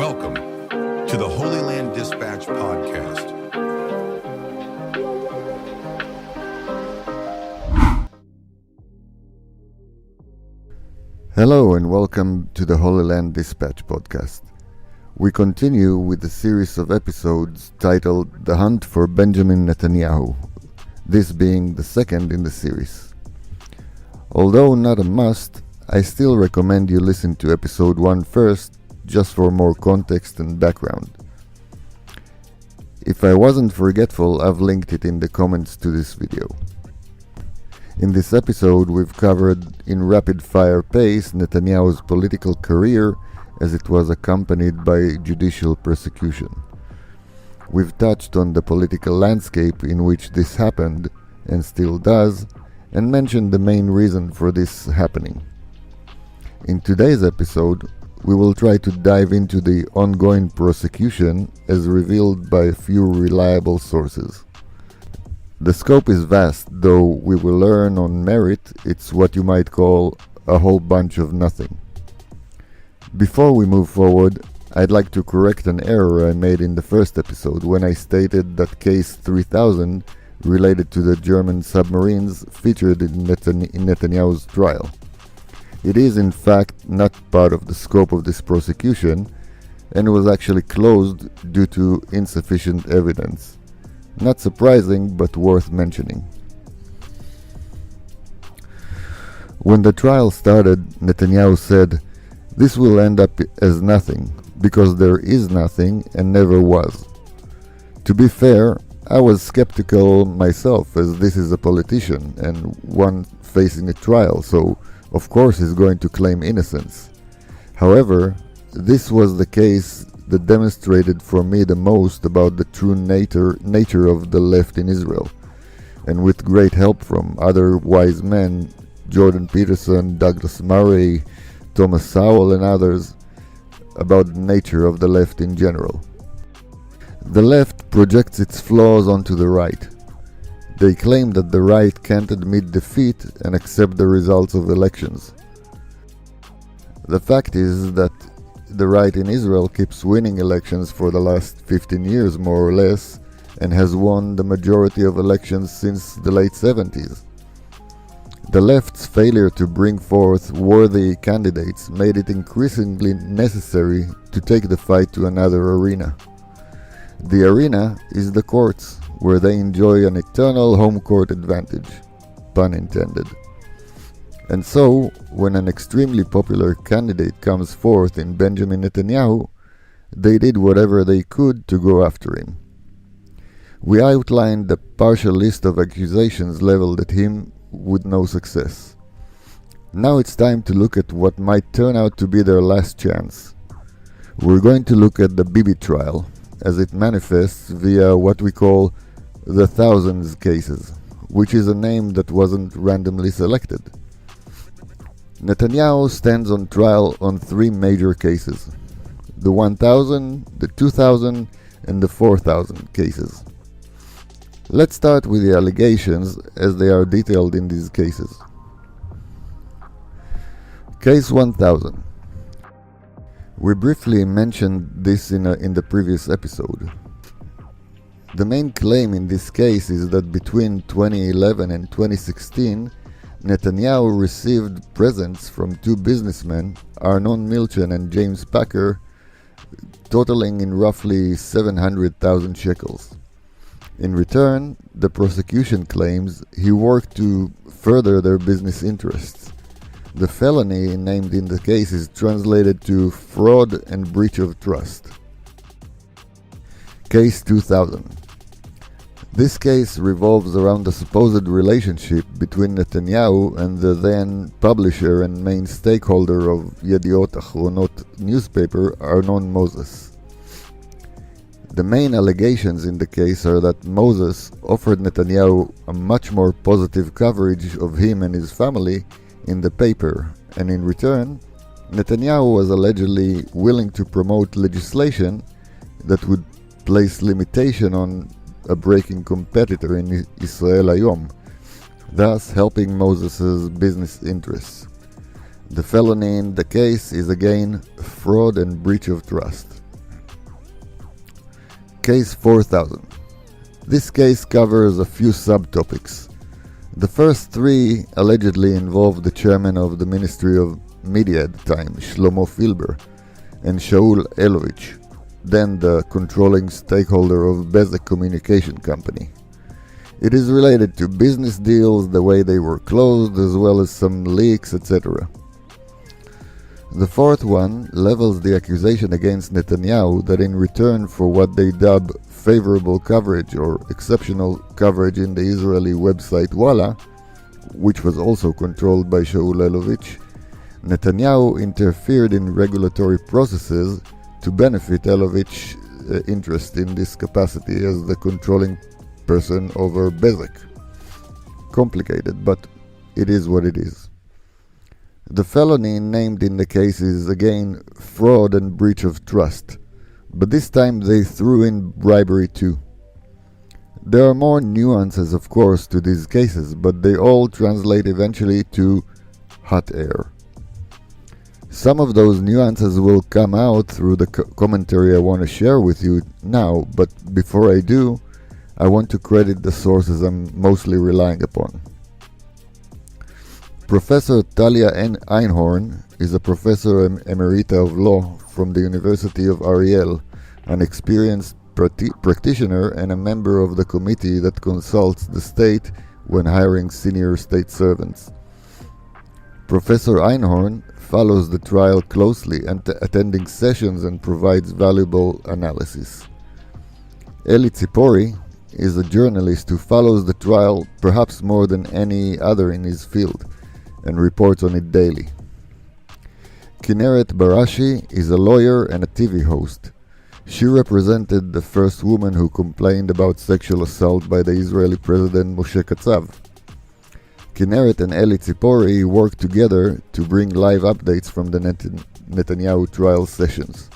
Welcome to the Holyland Dispatch podcast. Hello and welcome to the Holyland Dispatch podcast. We continue with a series of episodes titled The Hunt for Benjamin Netanyahu, this being the second in the series. Although not a must, I still recommend you listen to episode 1 first, just for more context and background. If I wasn't forgetful, I've linked it in the comments to this video. In this episode, we've covered in rapid-fire pace Netanyahu's political career as it was accompanied by judicial persecution. We've touched on the political landscape in which this happened, and still does, and mentioned the main reason for this happening. In today's episode, we will try to dive into the ongoing prosecution as revealed by a few reliable sources. The scope is vast, though we will learn on merit it's what you might call a whole bunch of nothing. Before we move forward, I'd like to correct an error I made in the first episode when I stated that case 3000 related to the German submarines featured in Netanyahu's trial. It is in fact not part of the scope of this prosecution and was actually closed due to insufficient evidence. Not surprising, but worth mentioning. When the trial started, Netanyahu said, "This will end up as nothing, because there is nothing and never was." To be fair, I was skeptical myself, as this is a politician and one facing a trial, so of course he's going to claim innocence. However, this was the case that demonstrated for me the most about the true nature of the left in Israel, and with great help from other wise men, Jordan Peterson, Douglas Murray, Thomas Sowell and others, about the nature of the left in general. The left projects its flaws onto the right. They claim that the right can't admit defeat and accept the results of elections. The fact is that the right in Israel keeps winning elections for the last 15 years more or less, and has won the majority of elections since the late 70s. The left's failure to bring forth worthy candidates made it increasingly necessary to take the fight to another arena. The arena is the courts, where they enjoy an eternal home court advantage, pun intended. And so, when an extremely popular candidate comes forth in Benjamin Netanyahu, they did whatever they could to go after him. We outlined the partial list of accusations leveled at him with no success. Now it's time to look at what might turn out to be their last chance. We're going to look at the Bibi trial, as it manifests via what we call the thousands cases, which is a name that wasn't randomly selected. Netanyahu stands on trial on 3 major cases: the 1000, the 2000, and the 4000 cases. Let's start with the allegations as they are detailed in these cases. Case 1000. We briefly mentioned this in the previous episode. The main claim in this case is that between 2011 and 2016, Netanyahu received presents from 2 businessmen, Arnon Milchan and James Packer, totaling in roughly 700,000 shekels. In return, the prosecution claims he worked to further their business interests. The felony named in the case is translated to fraud and breach of trust. Case 2000. This case revolves around the supposed relationship between Netanyahu and the then publisher and main stakeholder of Yediot Achronot newspaper, Arnon Moses. The main allegations in the case are that Moses offered Netanyahu a much more positive coverage of him and his family in the paper, and in return, Netanyahu was allegedly willing to promote legislation that would place limitation on a breaking competitor in Israel Hayom, thus helping Moses' business interests. The felony in the case is again fraud and breach of trust. Case 4000. This case covers a few subtopics. The first three allegedly involve the chairman of the Ministry of Media at the time, Shlomo Filber, and Shaul Elovich, then the controlling stakeholder of Bezeq Communication Company. It is related to business deals, the way they were closed, as well as some leaks, etc. The fourth one levels the accusation against Netanyahu that in return for what they dub favorable coverage or exceptional coverage in the Israeli website Walla, which was also controlled by Shaul Elovich, Netanyahu interfered in regulatory processes to benefit Elovich's interest in this capacity as the controlling person over Bezeq. Complicated, but it is what it is. The felony named in the case is again fraud and breach of trust, but this time they threw in bribery too. There are more nuances, of course, to these cases, but they all translate eventually to hot air. Some of those nuances will come out through the commentary I want to share with you now, but before I do, I want to credit the sources I'm mostly relying upon. Professor Talia Einhorn is a professor emerita of law from the University of Ariel, an experienced practitioner and a member of the committee that consults the state when hiring senior state servants. Professor Einhorn follows the trial closely and attending sessions and provides valuable analysis. Eli Zipori is a journalist who follows the trial perhaps more than any other in his field and reports on it daily. Kineret Barashi is a lawyer and a TV host. She represented the first woman who complained about sexual assault by the Israeli President Moshe Katsav. Kineret and Eli Zipori work together to bring live updates from the Netanyahu trial sessions.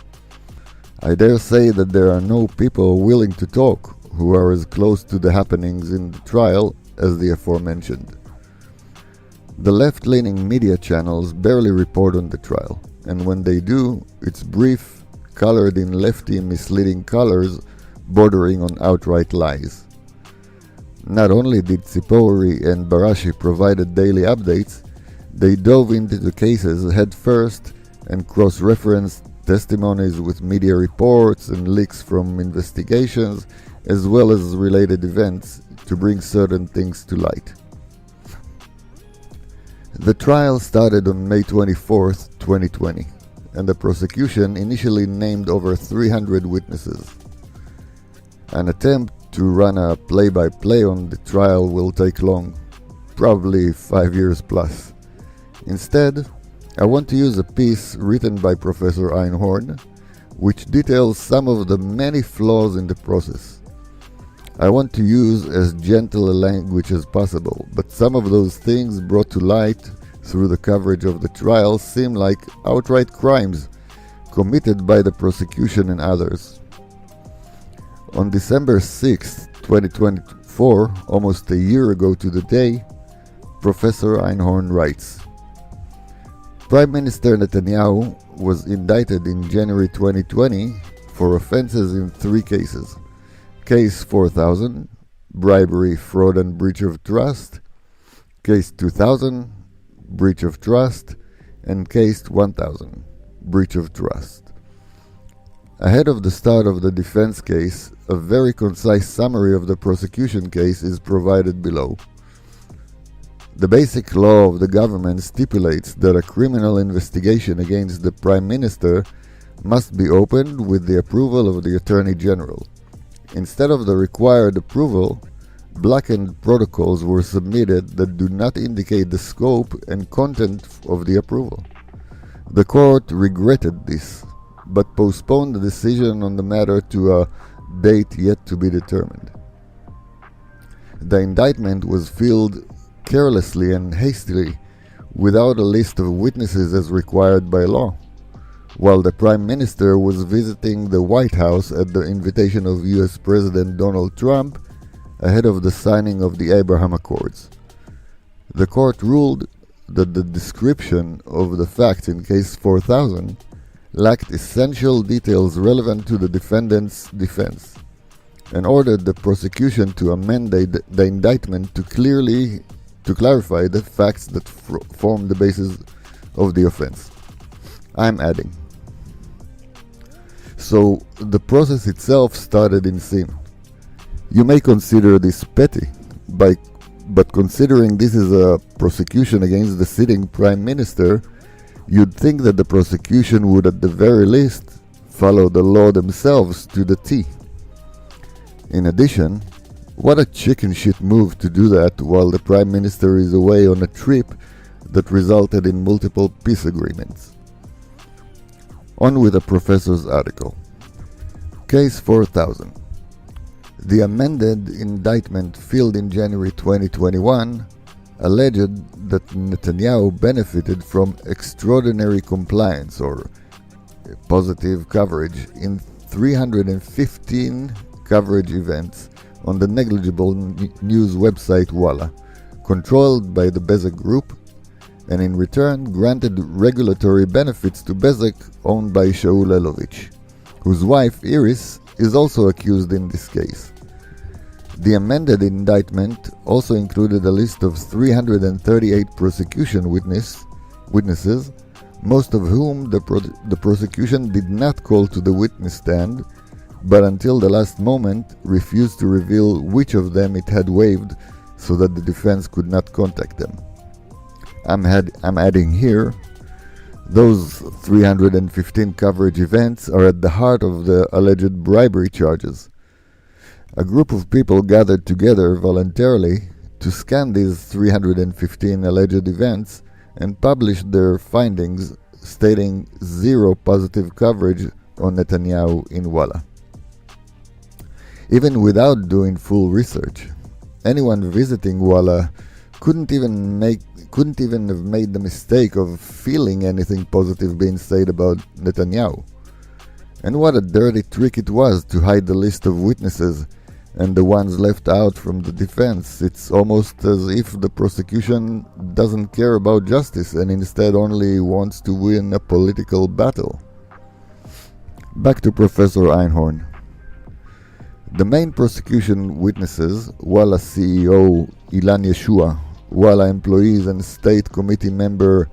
I dare say that there are no people willing to talk who are as close to the happenings in the trial as the aforementioned. The left-leaning media channels barely report on the trial, and when they do, it's brief, colored in lefty misleading colors bordering on outright lies. Not only did Zipori and Barashi provided daily updates, they dove into the cases head first and cross-referenced testimonies with media reports and leaks from investigations, as well as related events, to bring certain things to light. The trial started on May 24, 2020, and the prosecution initially named over 300 witnesses. An attempt to run a play-by-play on the trial will take long, probably 5 years plus. Instead, I want to use a piece written by Professor Einhorn, which details some of the many flaws in the process. I want to use as gentle a language as possible, but some of those things brought to light through the coverage of the trial seem like outright crimes committed by the prosecution and others. On December 6, 2024, almost a year ago to the day, Professor Einhorn writes, Prime Minister Netanyahu was indicted in January 2020 for offenses in 3 cases. Case 4000, bribery, fraud and breach of trust. Case 2000, breach of trust. And case 1000, breach of trust. Ahead of the start of the defense case, a very concise summary of the prosecution case is provided below. The basic law of the government stipulates that a criminal investigation against the Prime Minister must be opened with the approval of the Attorney General. Instead of the required approval, blackened protocols were submitted that do not indicate the scope and content of the approval. The court regretted this, but postponed the decision on the matter to a date yet to be determined. The indictment was filed carelessly and hastily, without a list of witnesses as required by law, while the Prime Minister was visiting the White House at the invitation of US President Donald Trump ahead of the signing of the Abraham Accords. The court ruled that the description of the facts in case 4000 lacked essential details relevant to the defendant's defense. and ordered the prosecution to amend the indictment to clarify the facts that form the basis of the offense. I'm adding. So the process itself started in sin. You may consider this petty, but considering this is a prosecution against the sitting Prime Minister, you'd think that the prosecution would at the very least follow the law themselves to the T. In addition, what a chicken shit move to do that while the Prime Minister is away on a trip that resulted in multiple peace agreements. On with the professor's article. Case 4000. The amended indictment filed in January 2021 alleged that Netanyahu benefited from extraordinary compliance or positive coverage in 315 coverage events on the negligible news website Walla, controlled by the Bezeq Group, and in return granted regulatory benefits to Bezeq, owned by Shaul Elovich, whose wife Iris is also accused in this case. The amended indictment also included a list of 338 prosecution witnesses, most of whom the prosecution did not call to the witness stand, but until the last moment refused to reveal which of them it had waived so that the defense could not contact them. I'm adding here, those 315 coverage events are at the heart of the alleged bribery charges. A group of people gathered together voluntarily to scan these 315 alleged events and published their findings stating zero positive coverage on Netanyahu in Walla. Even without doing full research, anyone visiting Walla couldn't even have made the mistake of feeling anything positive being said about Netanyahu. And what a dirty trick it was to hide the list of witnesses and the ones left out from the defense. It's almost as if the prosecution doesn't care about justice and instead only wants to win a political battle. Back to Professor Einhorn. The main prosecution witnesses, Walla CEO Ilan Yeshua, Walla employees and state committee member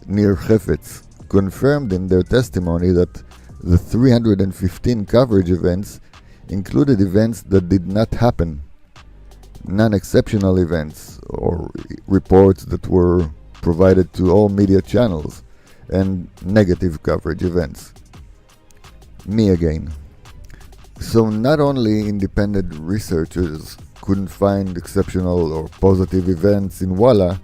Nir Hefetz, confirmed in their testimony that the 315 coverage events included events that did not happen, non-exceptional events or reports that were provided to all media channels, and negative coverage events. Me again. So not only independent researchers couldn't find exceptional or positive events in Walla,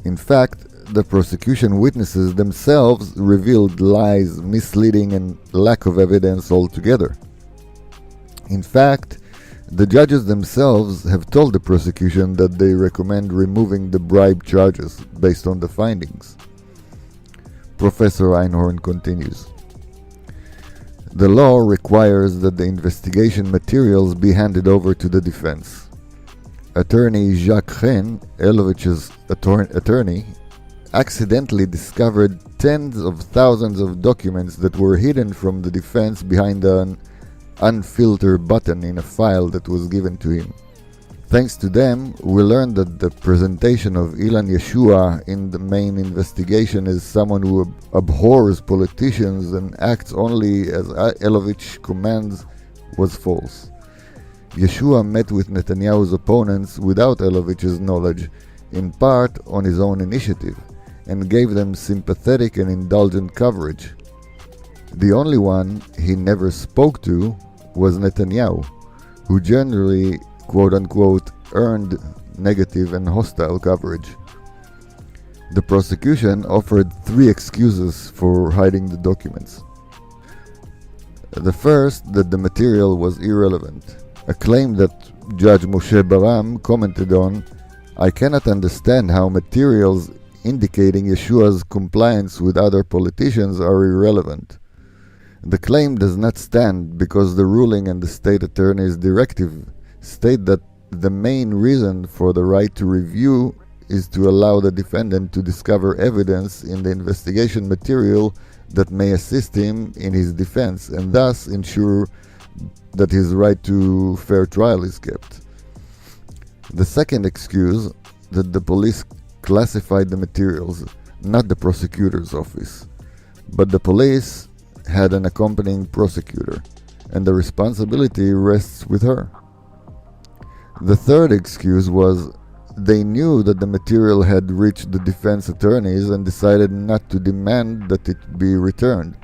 in fact, the prosecution witnesses themselves revealed lies, misleading, and lack of evidence altogether. In fact, the judges themselves have told the prosecution that they recommend removing the bribe charges based on the findings. Professor Einhorn continues. The law requires that the investigation materials be handed over to the defense. Attorney Jacques Chen, Elovich's attorney, accidentally discovered tens of thousands of documents that were hidden from the defense behind an unfilter button in a file that was given to him. Thanks to them, we learned that the presentation of Ilan Yeshua in the main investigation as someone who abhors politicians and acts only as Elovich commands was false. Yeshua met with Netanyahu's opponents without Elovich's knowledge, in part on his own initiative, and gave them sympathetic and indulgent coverage. The only one he never spoke to was Netanyahu, who generally, quote-unquote, earned negative and hostile coverage. The prosecution offered 3 excuses for hiding the documents. The first, that the material was irrelevant, a claim that Judge Moshe Baram commented on. I cannot understand how materials indicating Yeshua's compliance with other politicians are irrelevant. The claim does not stand because the ruling and the state attorney's directive state that the main reason for the right to review is to allow the defendant to discover evidence in the investigation material that may assist him in his defense and thus ensure that his right to fair trial is kept. The second excuse, that the police classified the materials, not the prosecutor's office, but the police had an accompanying prosecutor, and the responsibility rests with her. The third excuse was they knew that the material had reached the defense attorneys and decided not to demand that it be returned.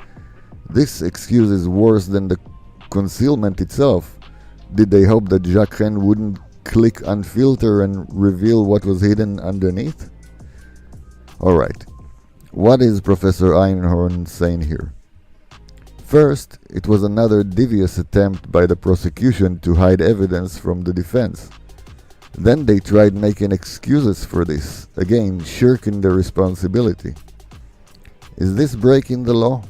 This excuse is worse than the concealment itself. Did they hope that Jacques Hen wouldn't click unfilter and reveal what was hidden underneath? Alright, what is Professor Einhorn saying here? First, it was another devious attempt by the prosecution to hide evidence from the defense. Then they tried making excuses for this, again shirking their responsibility. Is this breaking the law?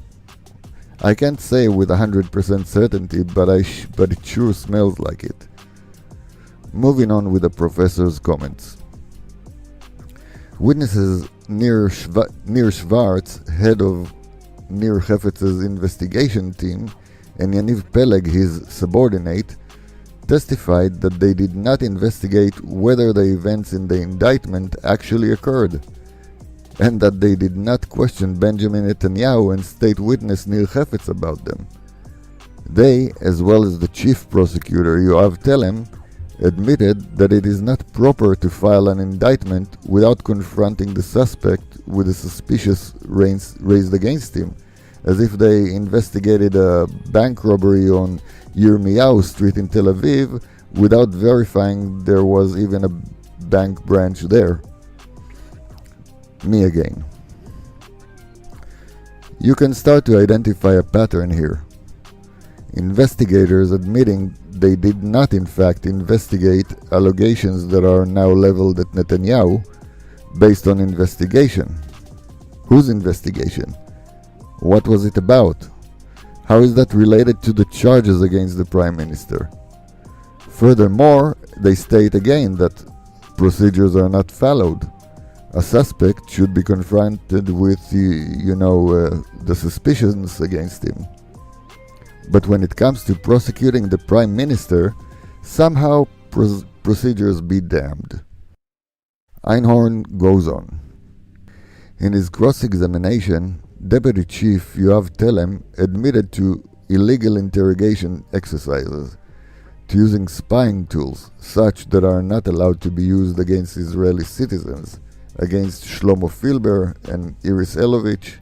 I can't say with 100% certainty, but it sure smells like it. Moving on with the professor's comments. Witnesses Nir Schwartz, head of Nir Hefetz's investigation team, and Yaniv Peleg, his subordinate, testified that they did not investigate whether the events in the indictment actually occurred, and that they did not question Benjamin Netanyahu and state witness Nir Hefetz about them. They, as well as the chief prosecutor Yoav Telem, admitted that it is not proper to file an indictment without confronting the suspect with the suspicion raised against him, as if they investigated a bank robbery on Yirmiyahu Street in Tel Aviv without verifying there was even a bank branch there. Me again. You can start to identify a pattern here. Investigators admitting they did not in fact investigate allegations that are now leveled at Netanyahu based on investigation. Whose investigation? What was it about? How is that related to the charges against the Prime Minister? Furthermore, they state again that procedures are not followed. A suspect should be confronted with, the suspicions against him. But when it comes to prosecuting the Prime Minister, somehow procedures be damned. Einhorn goes on. In his cross-examination, Deputy Chief Yoav Telem admitted to illegal interrogation exercises, to using spying tools, such that are not allowed to be used against Israeli citizens, against Shlomo Filber and Iris Elovich,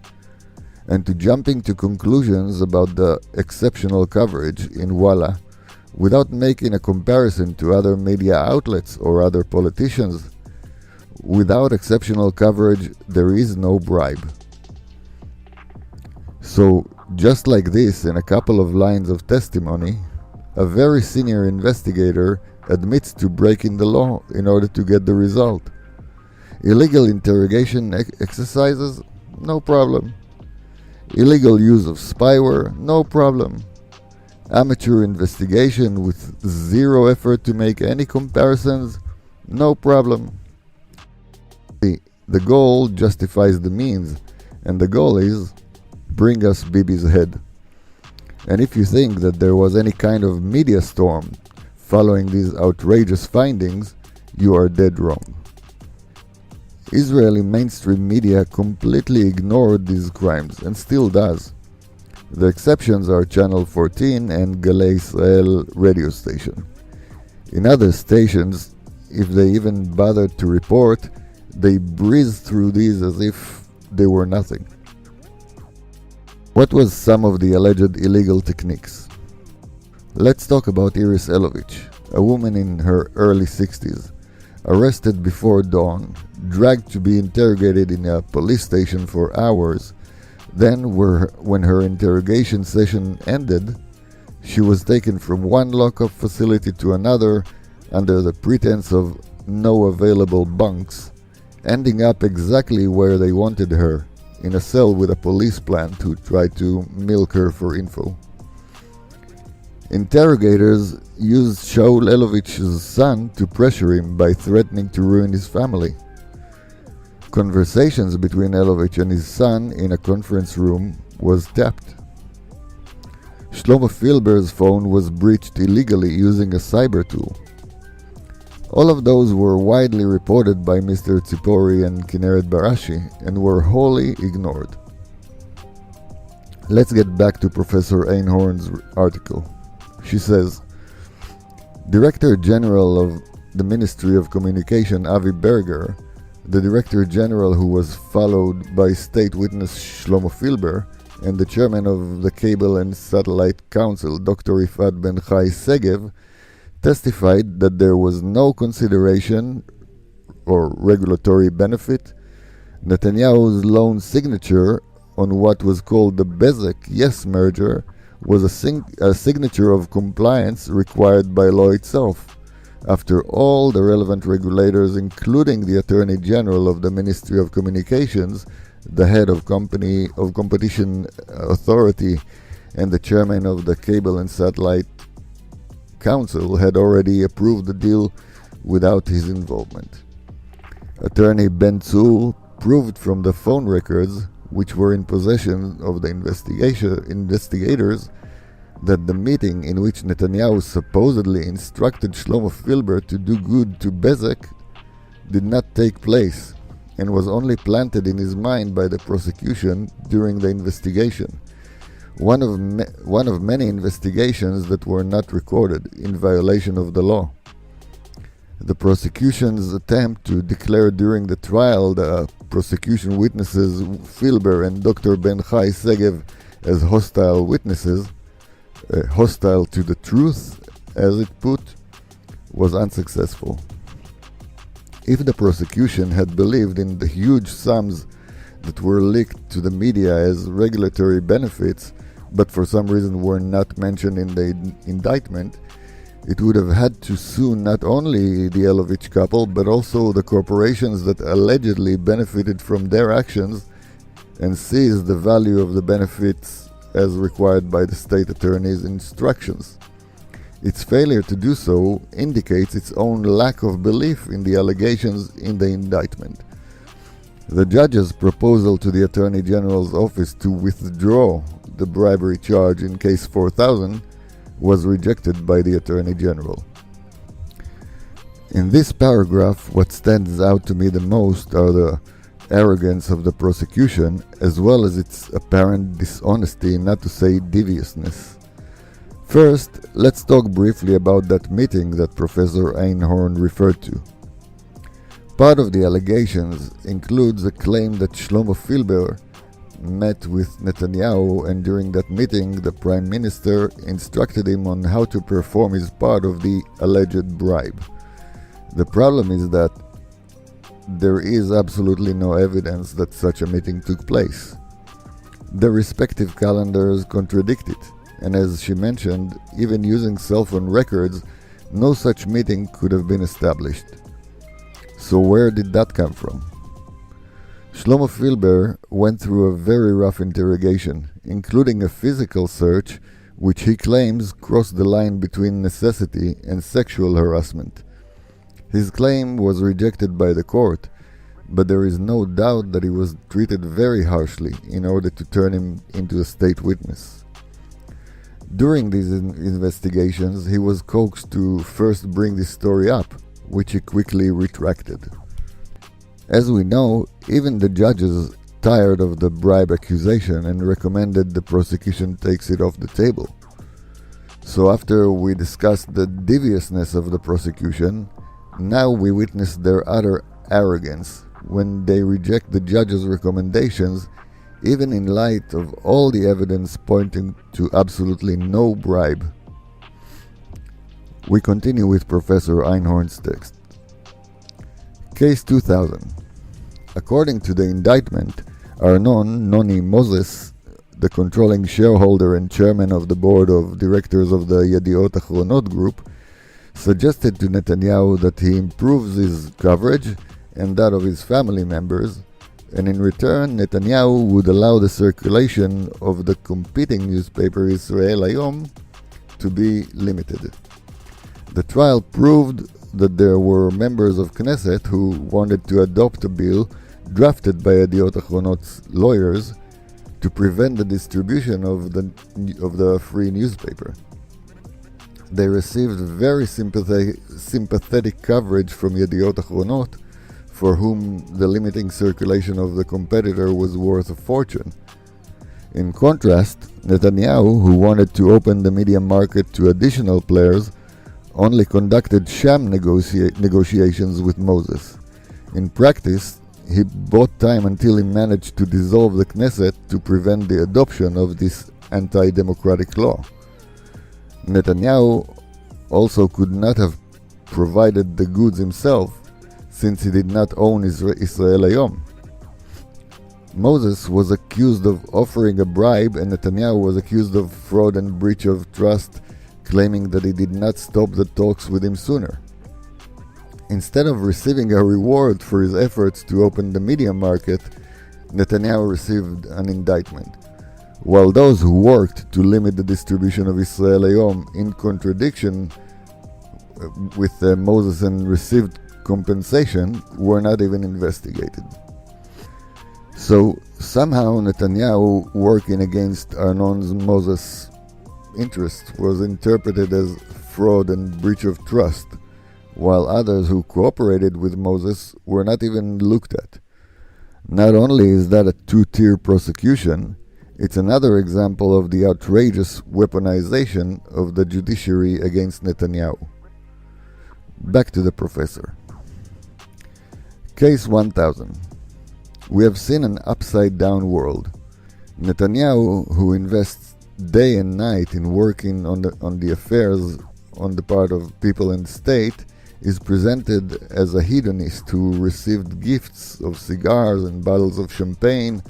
and to jumping to conclusions about the exceptional coverage in Walla without making a comparison to other media outlets or other politicians. Without exceptional coverage, there is no bribe. So, just like this, in a couple of lines of testimony, a very senior investigator admits to breaking the law in order to get the result. Illegal interrogation exercises? No problem. Illegal use of spyware? No problem. Amateur investigation with zero effort to make any comparisons? No problem. The goal justifies the means, and the goal is bring us Bibi's head. And if you think that there was any kind of media storm following these outrageous findings, you are dead wrong. Israeli mainstream media completely ignored these crimes and still does. The exceptions are Channel 14 and Galei Israel radio station. In other stations, if they even bothered to report, they breezed through these as if they were nothing. What was some of the alleged illegal techniques? Let's talk about Iris Elovich, a woman in her early 60s, arrested before dawn, dragged to be interrogated in a police station for hours. Then, when her interrogation session ended, she was taken from one lockup facility to another under the pretense of no available bunks, ending up exactly where they wanted her, in a cell with a police plant who tried to milk her for info. Interrogators used Shaul Elovich's son to pressure him by threatening to ruin his family. Conversations between Elovich and his son in a conference room was tapped. Shlomo Filber's phone was breached illegally using a cyber tool. All of those were widely reported by Mr. Zipori and Kineret Barashi and were wholly ignored. Let's get back to Professor Einhorn's article. She says, Director General of the Ministry of Communication Avi Berger, the Director General who was followed by State Witness Shlomo Filber, and the Chairman of the Cable and Satellite Council, Dr. Ifat Ben-Chai Segev, testified that there was no consideration or regulatory benefit. Netanyahu's lone signature on what was called the Bezek-Yes merger was a signature of compliance required by law itself. After all, the relevant regulators, including the Attorney General of the Ministry of Communications, the head of Competition Authority, and the chairman of the Cable and Satellite Council, had already approved the deal without his involvement. Attorney Ben Tzur proved from the phone records, which were in possession of the investigators, that the meeting in which Netanyahu supposedly instructed Shlomo Filber to do good to Bezek did not take place and was only planted in his mind by the prosecution during the investigation. One of many investigations that were not recorded in violation of the law. The prosecution's attempt to declare during the trial the prosecution witnesses Filber and Dr. Ben-Chai Segev as hostile witnesses, hostile to the truth, as it put, was unsuccessful. If the prosecution had believed in the huge sums that were leaked to the media as regulatory benefits, but for some reason were not mentioned in the indictment, it would have had to sue not only the Elovich couple, but also the corporations that allegedly benefited from their actions and seize the value of the benefits as required by the state attorney's instructions. Its failure to do so indicates its own lack of belief in the allegations in the indictment. The judge's proposal to the Attorney General's office to withdraw the bribery charge in Case 4000 was rejected by the Attorney General. In this paragraph, what stands out to me the most are the arrogance of the prosecution, as well as its apparent dishonesty, not to say deviousness. First, let's talk briefly about that meeting that Professor Einhorn referred to. Part of the allegations includes a claim that Shlomo Filber met with Netanyahu, and during that meeting the Prime Minister instructed him on how to perform his part of the alleged bribe. The problem is that there is absolutely no evidence that such a meeting took place. The respective calendars contradict it, and as she mentioned, even using cell phone records, no such meeting could have been established. So where did that come from? Shlomo Filber went through a very rough interrogation, including a physical search, which he claims crossed the line between necessity and sexual harassment. His claim was rejected by the court, but there is no doubt that he was treated very harshly in order to turn him into a state witness. During these investigations, he was coaxed to first bring this story up, which he quickly retracted. As we know, even the judges tired of the bribe accusation and recommended the prosecution takes it off the table. So after we discussed the deviousness of the prosecution, now we witness their utter arrogance when they reject the judge's recommendations, even in light of all the evidence pointing to absolutely no bribe. We continue with Professor Einhorn's text. Case 2000. According to the indictment, Arnon Noni Moses, the controlling shareholder and chairman of the board of directors of the Yediot Achronot group, suggested to Netanyahu that he improves his coverage and that of his family members, and in return Netanyahu would allow the circulation of the competing newspaper Israel Hayom to be limited. The trial proved that there were members of Knesset who wanted to adopt a bill drafted by Yediot Achronot's lawyers to prevent the distribution of the free newspaper. They received very sympathetic coverage from Yediot Achronot, for whom the limiting circulation of the competitor was worth a fortune. In contrast, Netanyahu, who wanted to open the media market to additional players, only conducted sham negotiations with Moses. In practice, he bought time until he managed to dissolve the Knesset to prevent the adoption of this anti-democratic law. Netanyahu also could not have provided the goods himself, since he did not own Israel Hayom. Moses was accused of offering a bribe, and Netanyahu was accused of fraud and breach of trust, claiming that he did not stop the talks with him sooner. Instead of receiving a reward for his efforts to open the media market, Netanyahu received an indictment, while those who worked to limit the distribution of Israel Hayom in contradiction with Moses and received compensation were not even investigated. So somehow Netanyahu, working against Arnon's Moses' interest, was interpreted as fraud and breach of trust, while others who cooperated with Moses were not even looked at. Not only is that a two-tier prosecution, it's another example of the outrageous weaponization of the judiciary against Netanyahu. Back to the professor. Case 1000. We have seen an upside-down world. Netanyahu, who invests day and night in working on the affairs on the part of people in the state, is presented as a hedonist who received gifts of cigars and bottles of champagne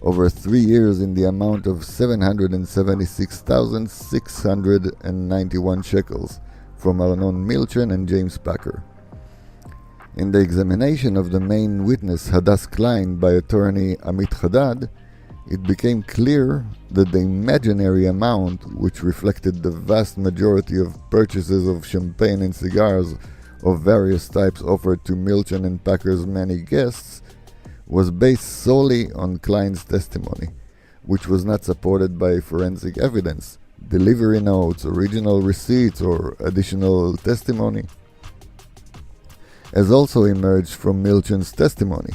over 3 years in the amount of 776,691 shekels from Arnon Milchan and James Packer. In the examination of the main witness Hadass Klein by attorney Amit Haddad, it became clear that the imaginary amount, which reflected the vast majority of purchases of champagne and cigars of various types offered to Milchan and Packer's many guests, was based solely on Klein's testimony, which was not supported by forensic evidence, delivery notes, original receipts, or additional testimony, as also emerged from Milchan's testimony,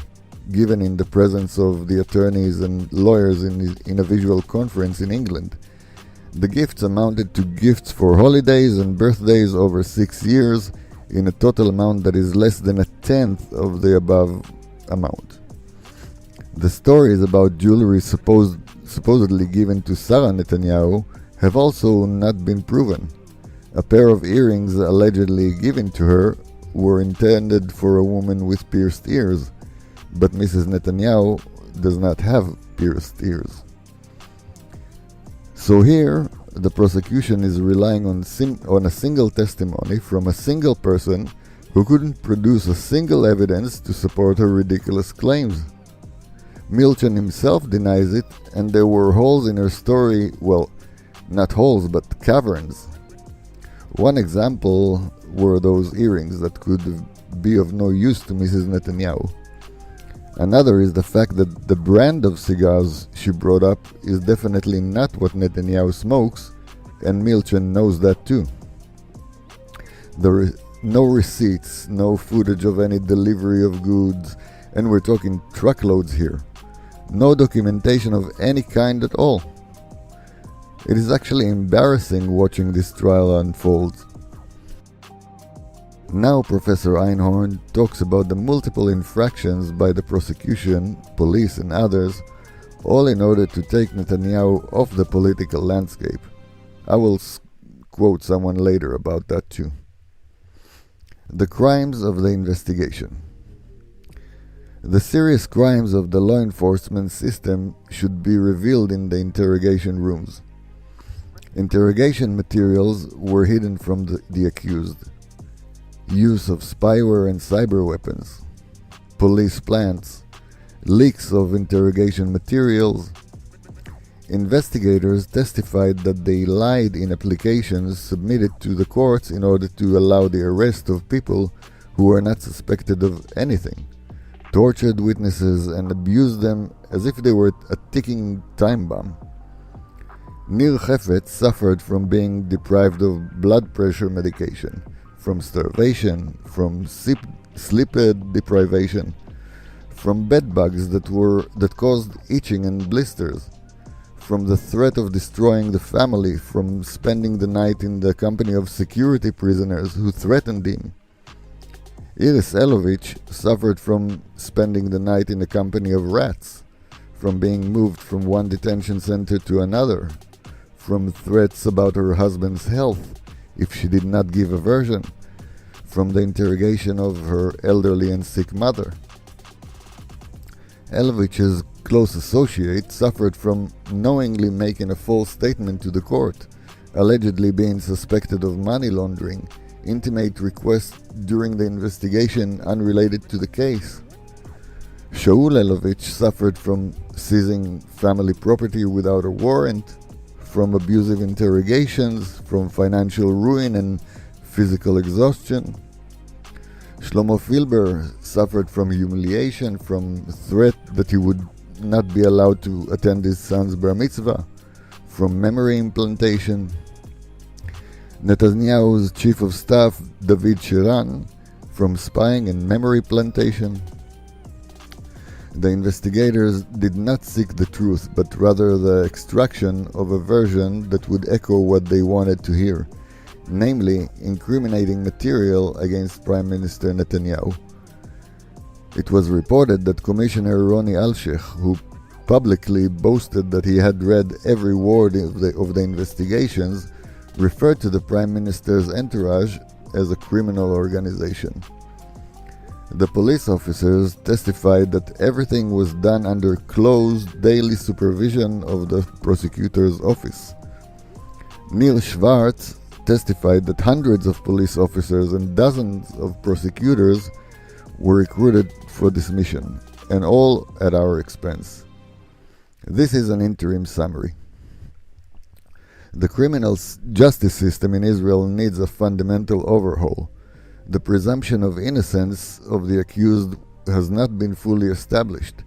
given in the presence of the attorneys and lawyers in a visual conference in England. The gifts amounted to gifts for holidays and birthdays over 6 years, in a total amount that is less than a tenth of the above amount. The stories about jewelry supposedly given to Sarah Netanyahu have also not been proven. A pair of earrings allegedly given to her were intended for a woman with pierced ears, but Mrs. Netanyahu does not have pierced ears. So here, the prosecution is relying on a single testimony from a single person who couldn't produce a single evidence to support her ridiculous claims. Milchan himself denies it, and there were holes in her story, well, not holes, but caverns. One example were those earrings that could be of no use to Mrs. Netanyahu. Another is the fact that the brand of cigars she brought up is definitely not what Netanyahu smokes, and Milchan knows that too. No receipts, no footage of any delivery of goods, and we're talking truckloads here. No documentation of any kind at all. It is actually embarrassing watching this trial unfold. Now Professor Einhorn talks about the multiple infractions by the prosecution, police and others, all in order to take Netanyahu off the political landscape. I will quote someone later about that too. The crimes of the investigation. The serious crimes of the law enforcement system should be revealed in the interrogation rooms. Interrogation materials were hidden from the accused. Use of spyware and cyber weapons, police plants, leaks of interrogation materials. Investigators testified that they lied in applications submitted to the courts in order to allow the arrest of people who were not suspected of anything, tortured witnesses and abused them as if they were a ticking time bomb. Nir Hefetz suffered from being deprived of blood pressure medication, from starvation, from sleep deprivation, from bed bugs that caused itching and blisters, from the threat of destroying the family, from spending the night in the company of security prisoners who threatened him. Iris Elovich suffered from spending the night in the company of rats, from being moved from one detention center to another, from threats about her husband's health if she did not give a version, from the interrogation of her elderly and sick mother. Elovich's close associate suffered from knowingly making a false statement to the court, allegedly being suspected of money laundering, intimate requests during the investigation unrelated to the case. Shaul Elovich suffered from seizing family property without a warrant, from abusive interrogations, from financial ruin and physical exhaustion. Shlomo Filber suffered from humiliation, from threat that he would not be allowed to attend his son's bar mitzvah, from memory implantation. Netanyahu's chief of staff, David Shiran, from spying and memory plantation. The investigators did not seek the truth, but rather the extraction of a version that would echo what they wanted to hear, namely incriminating material against Prime Minister Netanyahu. It was reported that Commissioner Roni Alshich, who publicly boasted that he had read every word of the investigations, referred to the Prime Minister's entourage as a criminal organization. The police officers testified that everything was done under closed daily supervision of the prosecutor's office. Neil Schwartz testified that hundreds of police officers and dozens of prosecutors were recruited for this mission, and all at our expense. This is an interim summary. The criminal justice system in Israel needs a fundamental overhaul. The presumption of innocence of the accused has not been fully established.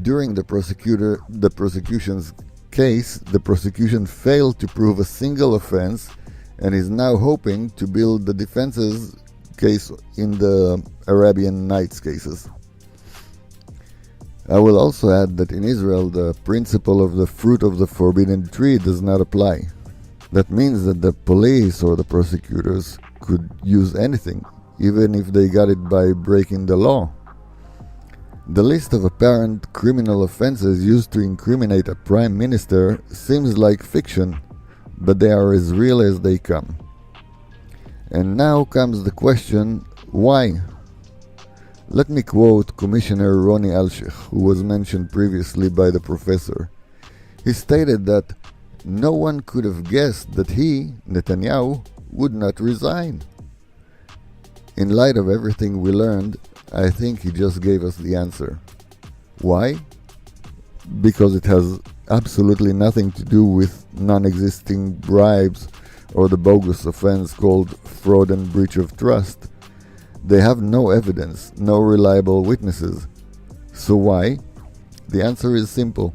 During the prosecution's case, the prosecution failed to prove a single offense and is now hoping to build the defense's case in the Arabian Nights cases. I will also add that in Israel the principle of the fruit of the forbidden tree does not apply. That means that the police or the prosecutors could use anything, even if they got it by breaking the law. The list of apparent criminal offenses used to incriminate a prime minister seems like fiction, but they are as real as they come. And now comes the question, why? Let me quote Commissioner Roni Alshich, who was mentioned previously by the professor. He stated that no one could have guessed that he, Netanyahu, would not resign. In light of everything we learned, I think he just gave us the answer. Why? Because it has absolutely nothing to do with non-existing bribes or the bogus offense called fraud and breach of trust. They have no evidence, no reliable witnesses. So why? The answer is simple.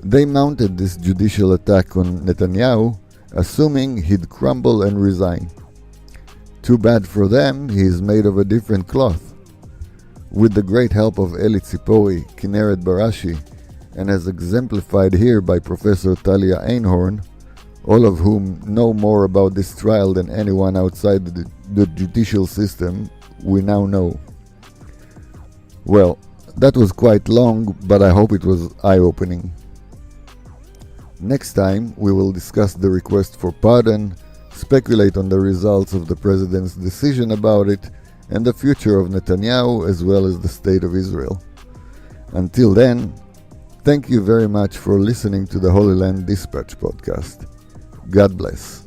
They mounted this judicial attack on Netanyahu, assuming he'd crumble and resign. Too bad for them, he is made of a different cloth. With the great help of Eli Zipori, Kineret Barashi, and as exemplified here by Professor Talia Einhorn, all of whom know more about this trial than anyone outside the judicial system, we now know. Well, that was quite long, but I hope it was eye-opening. Next time, we will discuss the request for pardon, speculate on the results of the president's decision about it, and the future of Netanyahu as well as the state of Israel. Until then, thank you very much for listening to the Holyland Dispatch podcast. God bless.